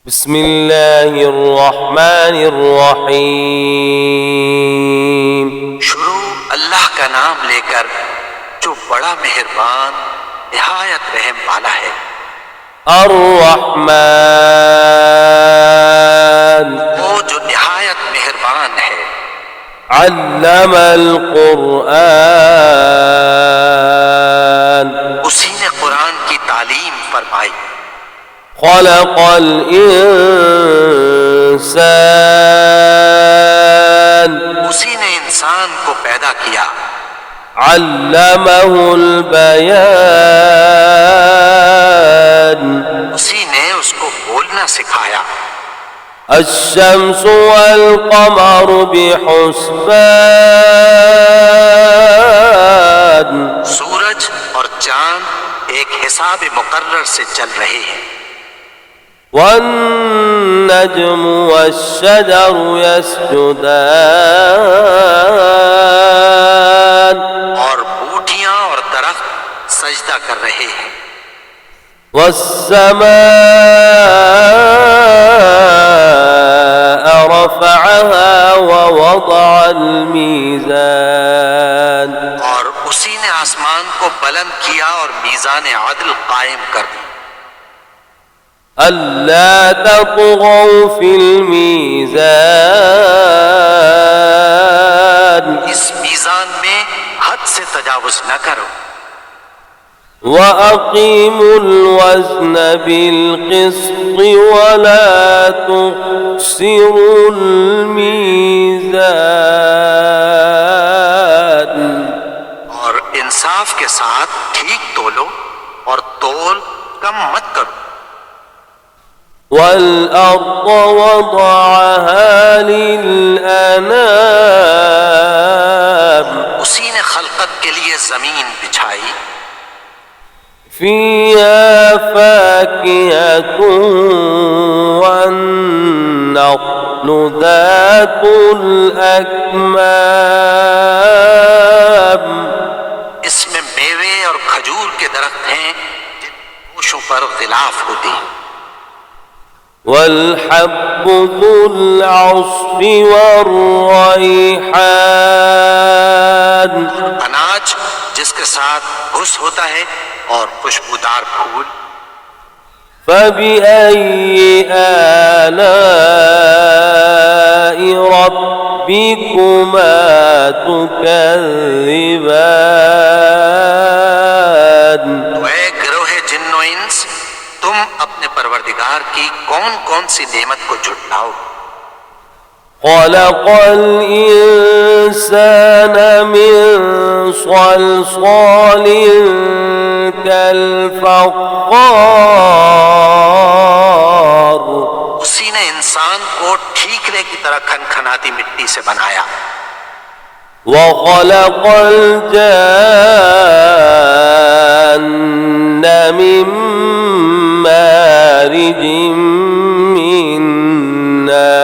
بسم الله الرحمن الرحيم। शुरू अल्लाह का नाम लेकर जो बड़ा मेहरबान निहायत रहम वाला है। अर्रहमान, वो जो निहायत मेहरबान है। अल्लमल कुरआन, उसी ने कुरान की तालीम फरमाई। खलक़ल इंसान, उसी ने इंसान को पैदा किया। अल्लमहुल बयान, उसी ने उसको बोलना सिखाया। अश्शम्सु वल क़मरु बिहुस्बान, सूरज और चांद एक हिसाब मुकर्रर से चल रहे हैं। वन्नज्मु वश्शजरु यस्जुदान, और बूटियां और दरख्त सजदा कर रहे हैं। वस्समाअ रफ़अहा ववदअल मीज़ान, और उसी ने आसमान को बुलंद किया और मीज़ान अदल कायम कर दी। अल्ला ततगौ फिल मीज़ान, इस मीज़ान में हद से तजावुज न करो। वअक़ीमुल वज़्न बिल क़िस्ति वला तुख़्सिरुल मीज़ान, और इंसाफ के साथ ठीक तोलो और तोल कम मत करो। वल्अर्द वदअहा लिलअनाम, उसी ने खलकत के लिए जमीन बिछाई। फ़ीहा फ़ाकिहतुन वन्नख़्लु ज़ातुल अकमाम, इसमें मेवे और खजूर के दरख्त हैं जिन गोशों पर गिलाफ होती है। वल्हब्बु ज़ुल अस्फ़ि वर्रैहान, अनाज जिसके साथ घुस होता है और खुशबूदार फूल। फ़बिअय्यि आलाइ रब्बिकुमा तुकज़्ज़िबान, तो ऐ गिरोहे जिन्नो इंस, तुम अपने परवरदिगार की कौन कौन सी नेमत को झुटलाओ। खलक़ल इंसान मिन सलसालिन कल-फ़ख़्ख़ार, उसी ने इंसान को ठीकरे की तरह खनखनाती मिट्टी से बनाया। वख़लक़ल जान्न मिन मारिजिम मिन नार,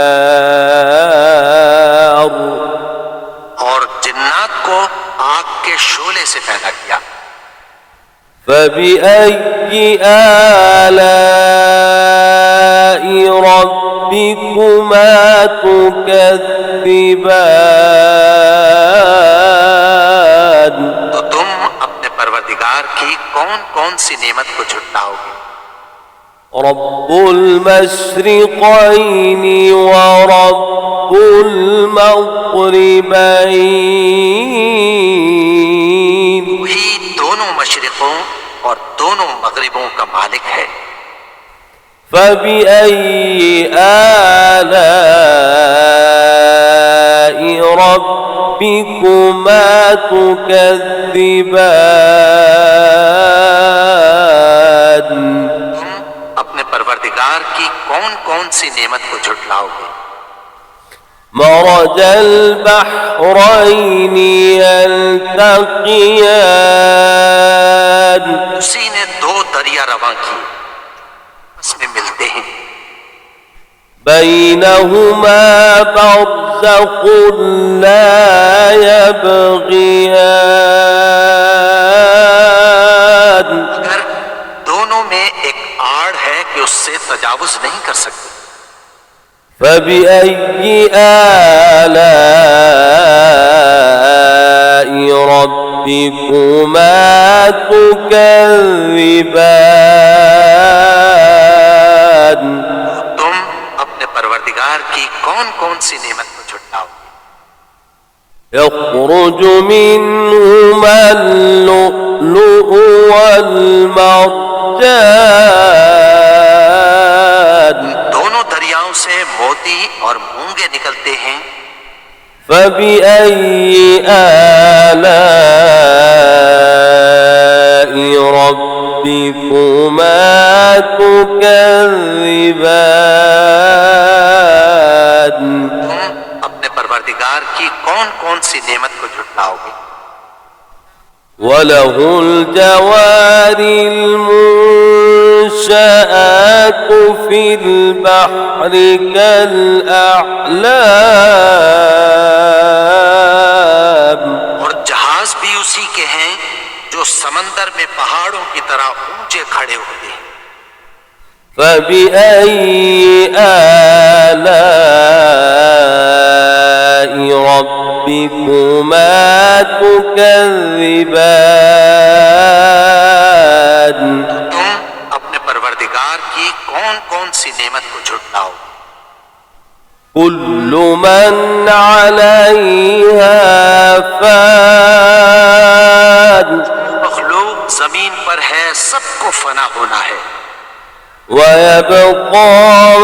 और जिन्नात को आग के शोले से पैदा किया। फ़बिअय्यि आलाइ रब्बिकुमा तुकज़्ज़िबान, तो तुम अपने परवरदिगार की कौन कौन सी नेमत को झुटलाओगे। रब्बुल मशरिक़ैनि व रब्बुल मग़रिबैन, वही दोनों मशरिकों और दोनों मगरिबों का मालिक है। फ़बिअय्यि आलाइ रब्बिकुमा तुकज़्ज़िबान, तुम अपने परवरदिगार की कौन कौन सी नेमत को झुटलाओगे। मरजल बहरैनि यल्तक़ियान, उसी ने दो दरिया रवां किए, उसमें मिलते हैं। बैनहुमा बरज़ख़ुन ला यबग़ियान, मगर दोनों में एक आड़ पहाड़ है कि उससे तजावुज नहीं कर सकते। فبأي آلاء ربكما تكذبان तुम अपने परवरदिगार की कौन कौन सी नेमत को झुटलाओगे? يخرج منهما اللؤلؤ والمرجان दोनों दरियाओं से मोती और मूंगे निकलते हैं। فبأي آلاء ربكما تكذبان तुम अपने परवरदिगार की कौन कौन सी नेमत को झुटलाओगे? وله الجوار المنشآت في البحر كالأعلام और जहाज भी उसी के हैं जो समंदर में पहाड़ों की तरह ऊंचे खड़े होते हैं। فبأي آلاء ربكما تكذبان तुम अपने परवरदिगार की कौन कौन सी नेमत को झुटलाओ? كل من عليها فان मखलूक जमीन पर है, सबको फना होना है। ويبقى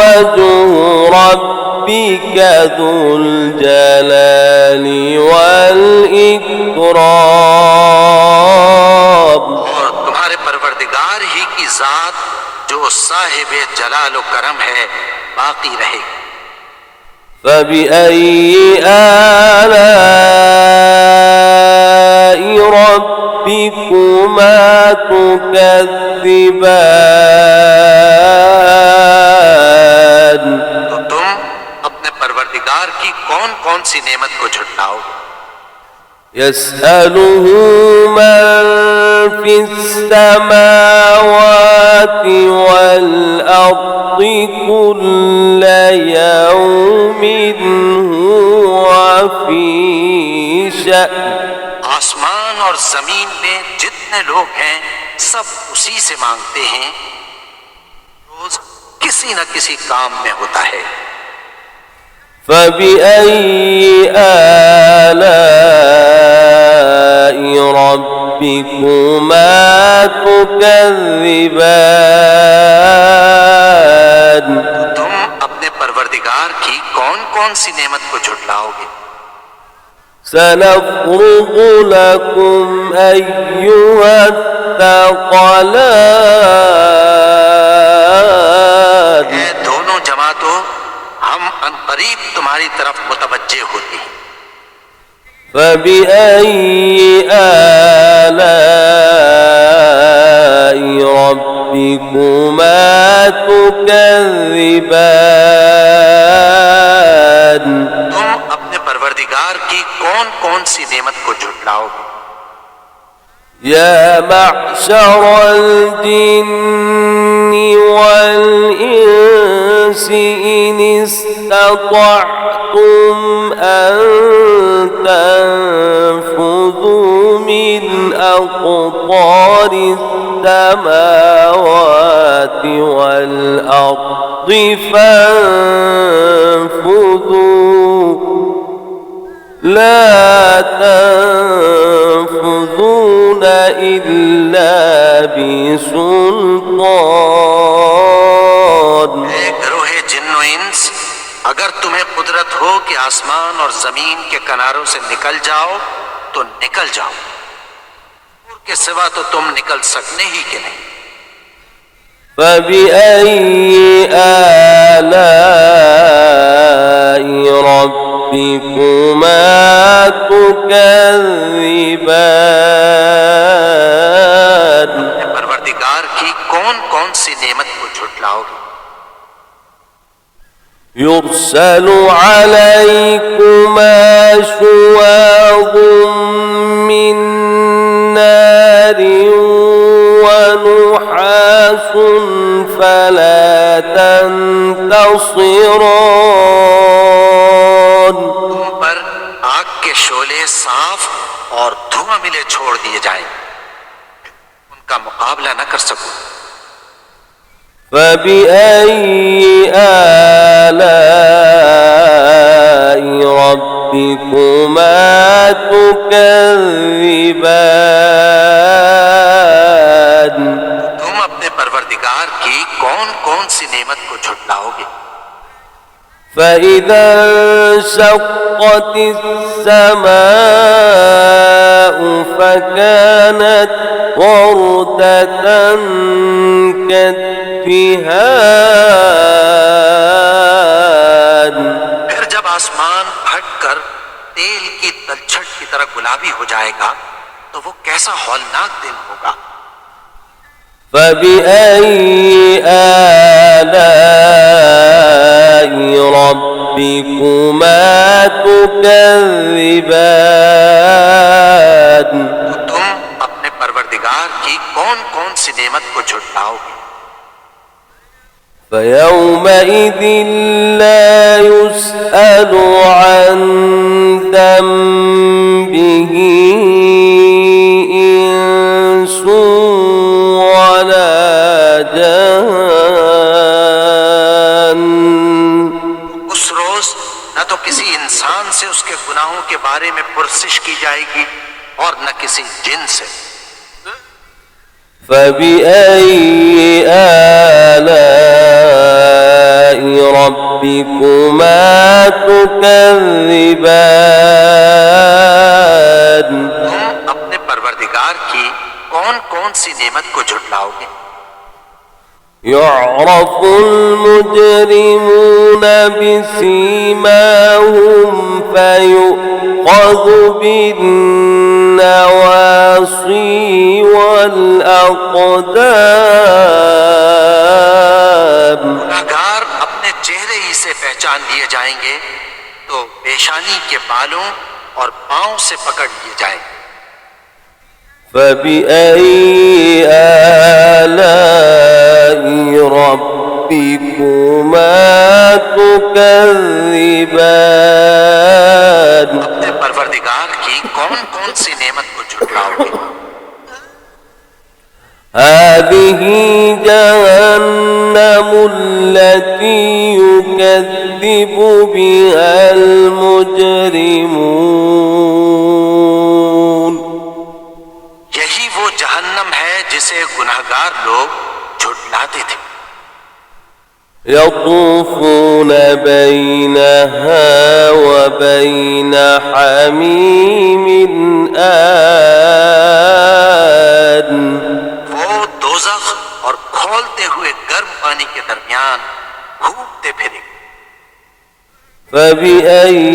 وجه ربك ذو الجلال والإكرام और तुम्हारे परवरदिगार ही की जात जो साहिब जलाल व करम है बाकी रहेगी। فبأي آلاء ربكما تكذبان तो तुम अपने परवरदिगार की कौन कौन सी नेमत को झुटलाओगे? يسأله من في السماوات والأرض كل يوم هو في شأن आसमान और जमीन में जितने लोग हैं सब उसी से मांगते हैं, रोज किसी न किसी काम में होता है। فبأي آلاء ربكما تكذبان तुम अपने परवरदिगार की कौन कौन सी नेमत को झुटलाओगे? سنفرغ لكم أيها الثقلان ये दोनों जमातों हम अनकरीब तुम्हारी तरफ मुतवज्जे होती हैं। فبأي آلاء ربكما تكذبان तुम अपने परवरदिगार की कौन कौन सी नेमत को झुटलाओगे? يا معشر الجن والإنس إن استطعتم أن تنفذوا من أقطار السماوات والأرض فانفذوا لا تنفذون إلا بسلطان गरोहे जिन्न इंस, अगर तुम्हें कुदरत हो कि आसमान और जमीन के किनारों से निकल जाओ तो निकल जाओ, के सिवा तो तुम निकल सकने ही के नहीं। فبأي آلاء ربكما تكذبان परवरदिगार की कौन कौन सी नेमत को झुटलाओगे? يرسل عليكما شواظ من نار ونحاس فلا تنتصران तुम पर आग के शोले साफ और धुआं मिले छोड़ दिए जाएं, उनका मुकाबला न कर सको। فبأي آلاء ربكما تكذبان तुम अपने परवरदिगार की कौन कौन सी नेमत को झुटलाओगे? فإذا انشقت السماء فكانت وردة كالدهان फिर जब आसमान फटकर तेल की तलछट की तरह गुलाबी हो जाएगा तो वो कैसा हौलनाक दिन होगा। فبأي آلاء ربكما تكذبان तो तुम अपने परवरदिगार की कौन कौन सी नेमत को झुटलाओगे? فيومئذ لا يسأل عن ذنبه إنس ولا جان उस रोज न तो किसी इंसान से उसके गुनाहों के बारे में पुरसिश की जाएगी और न किसी जिन से। فبأي آلاء ربكما تكذبان तुम अपने परवरदिगार की कौन कौन सी नेमत को झुटलाओगे? يعرف المجرمون بسيماهم فيؤخذ بالنواصي والأقدام गुनाहगार अपने चेहरे ही से पहचान लिए जाएंगे तो पेशानी के बालों और पांव से पकड़ लिए जाएंगे। فبأي آلاء ربكما تكذبان अपने परवरदिगार की कौन कौन सी नेमत को झुटलाओगे? هذه جهنم التي يكذب بها المجرمون यही वो जहन्नम है जिसे गुनाहगार लोग झुटलाते थे। يطوفون بينها وبين حميم آن वो दोज़ख और खौलते हुए गर्म पानी के दरमियान घूमते फिरेंगे। فبأي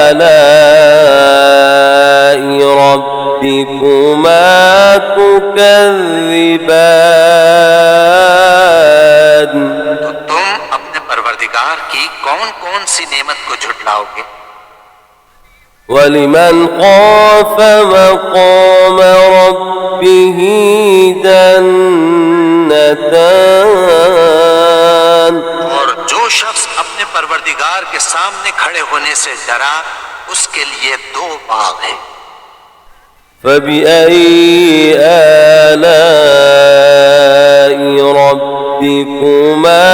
آلاء ربكما تكذبان तो तुम अपने परवरदिगार की कौन कौन सी नेमत को झुटलाओगे? ولمن خاف مقام ربه جنتان और जो शख्स अपने परवरदिगार के सामने खड़े होने से डरा उसके लिए दो बाग हैं। فبأي آلاء ربكما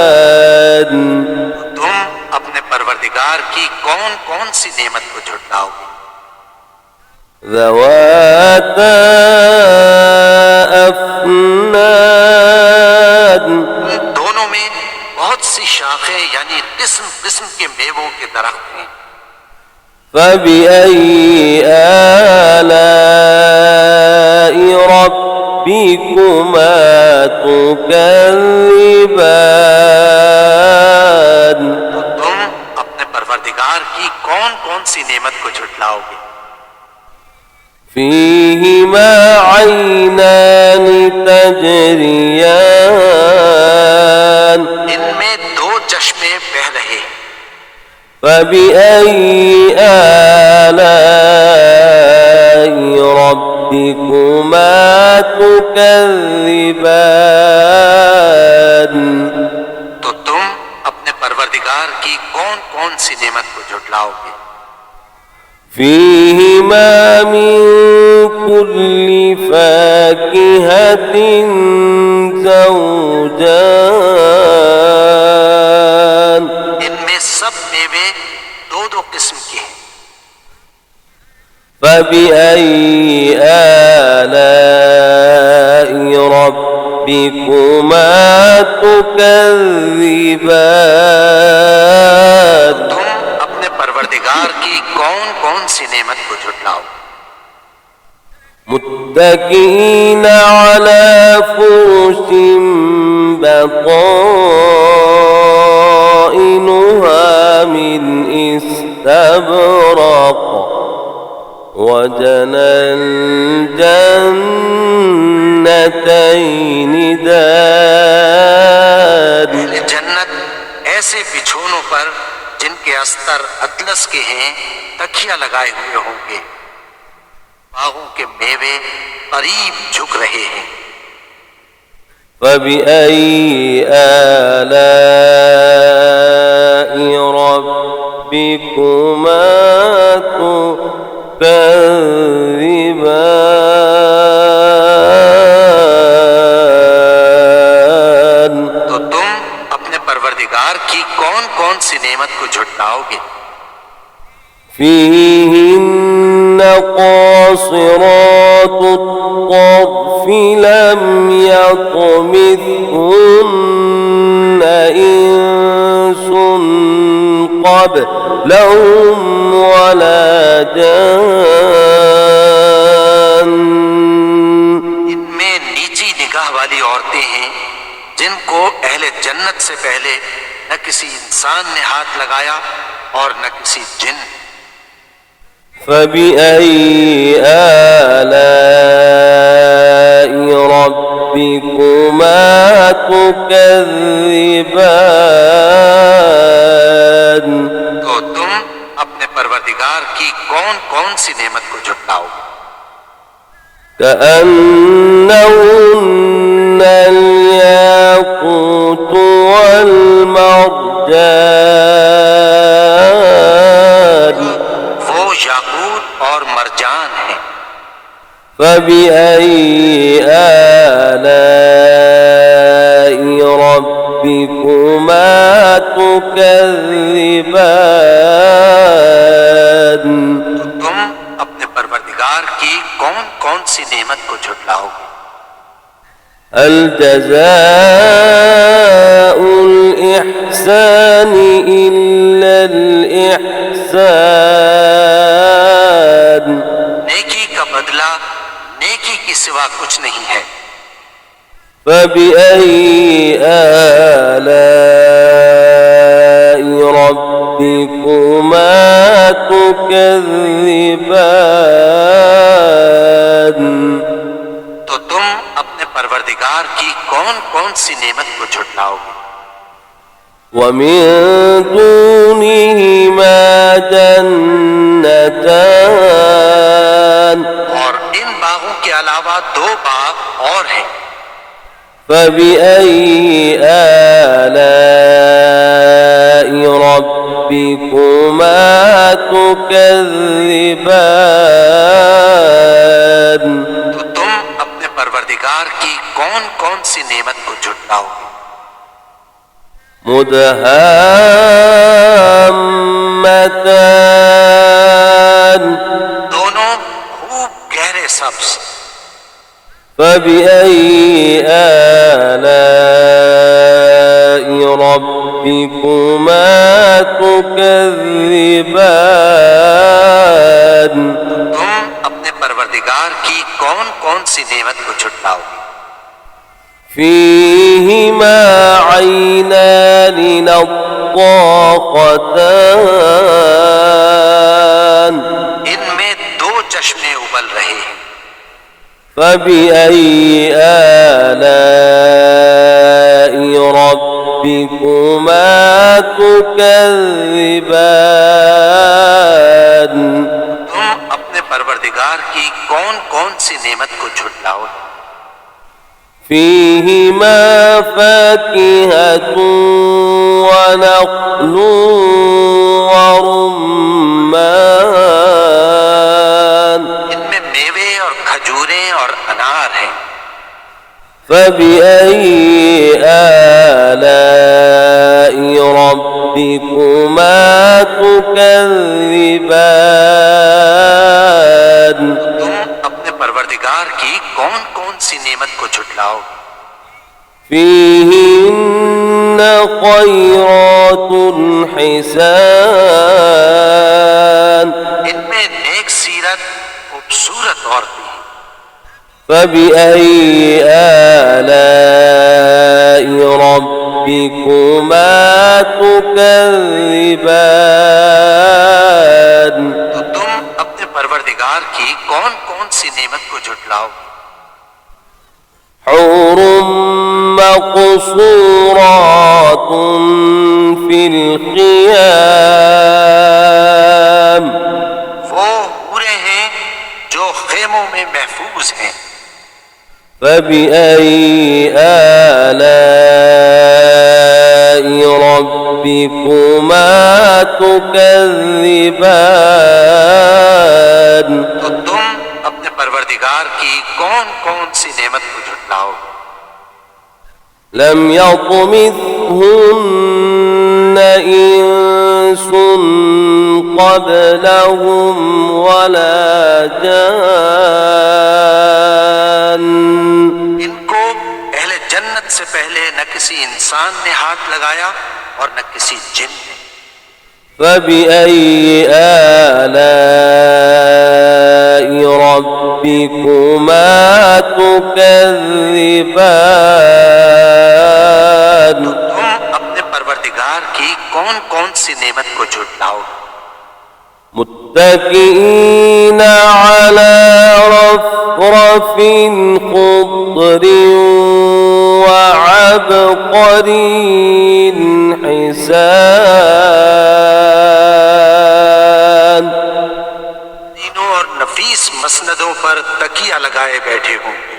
تكذبان तुम अपने परवरदिगार की कौन कौन सी नेमत को झुटलाओगे? ذواتا أفنان दोनों में बहुत सी शाखें यानी किस्म किस्म के मेवों के दरख्त हैं। فبأي آلاء ربكما تكذبان तो तुम अपने परवरदिगार की कौन कौन सी नेमत को झुटलाओगे? فيهما عينان تجريان इनमें दो चश्मे बह रहे हैं। فبأي آلاء ربكما ربكما تكذبان तो तुम अपने परवरदिगार की कौन कौन सी नेमत को झुटलाओगे? فيهما من كل فاكهة زوجان इनमें सब मेवे दो दो किस्म के हैं। فبأي آلاء ربكما تكذبان तुम अपने परवरदिगार की कौन कौन सी नेमत को झुटलाओ? متكئين على فرش بطائنها من استبرق وجنى الجنتين دان अहले जन्नत ऐसे बिछोनों पर जिनके अस्तर अतलस के हैं तकिया लगाए हुए होंगे। बागों के मेवे करीब झुक रहे हैं। فبأي آلاء ربكما تكذبان तो तुम अपने परवरदिगार की कौन कौन सी नेमत को झुटलाओगे? فيهن قاصرات الطرف لم يطمثهن إنس قبلهم ولا جان इनमें नीची निगाह वाली औरतें हैं जिनको अहले जन्नत से पहले न किसी इंसान ने हाथ लगाया और न किसी जिन। فبأي آلاء ربكما تكذبان तो तुम अपने परवरदिगार की कौन कौन सी नेमत को झुटलाओगे? كأنهن الياقوت والمرجان वो याकूत और मरजान है। فبأي آلاء ربكما تكذبان तो तुम अपने परवरदिगार की कौन कौन सी नेमत को झुटलाओगे? الجزاء الإحسان إلا الإحسان नेकी का बदला नेकी के सिवा कुछ नहीं है। فبأي آلاء ربكما تكذبان तो तुम अपने परवरदिगार की कौन कौन सी नेमत को झुटलाओगे? ومن دونهما جنتان और इन बागों के अलावा दो बाग और हैं। فبأي آلاء ربكما تكذبان तो तुम अपने परवरदिगार की कौन कौन सी नेमत को झुटलाओगे? مدهامتان दोनों खूब गहरे सब्ज। فبأي آلاء ربكما تكذبان तुम अपने परवरदिगार की कौन कौन सी नेमत को झुटलाओगे? فيهما عينان نضاختان इनमें दो चश्मे उबल रहे हैं। فبأي آلاء ربكما تكذبان तुम अपने परवरदिगार की कौन कौन सी नेमत को झुटलाओगे? فيهما فاكهة ونخل ورمان इनमें मेवे और खजूरें और अनार हैं। فبأي آلاء ربكما تكذبان तुम अपने परवरदिगार की कौन कौन सी नेमत को झुटलाओगे? فيهن خيرات حسان इनमें नेक सीरत खूबसूरत औरतें हैं। فبأي آلاء ربكما تكذبان तो तुम अपने परवरदिगार की कौन कौन सी नेमत को झुटलाओगे? حور مقصورات في الخيام वो हूरें हैं जो खेमों में महफूज हैं। فبأي آلاء ربكما تكذبان तो तुम अपने परवरदिगार की कौन कौन सी नेमत को झुटलाओगे? لم يطمثهن إنس قبلهم ولا جان इनको अहले जन्नत से पहले न किसी इंसान ने हाथ लगाया और न किसी जिन ने। فبأي آلاء ربكما تكذبان तो तुम अपने परवरदिगार की कौन कौन सी नेमत को झुटलाओगे? متكئين على رفرف خضر وعبقري حسان तीनों और नफीस मसनदों पर तकिया लगाए बैठे होंगे।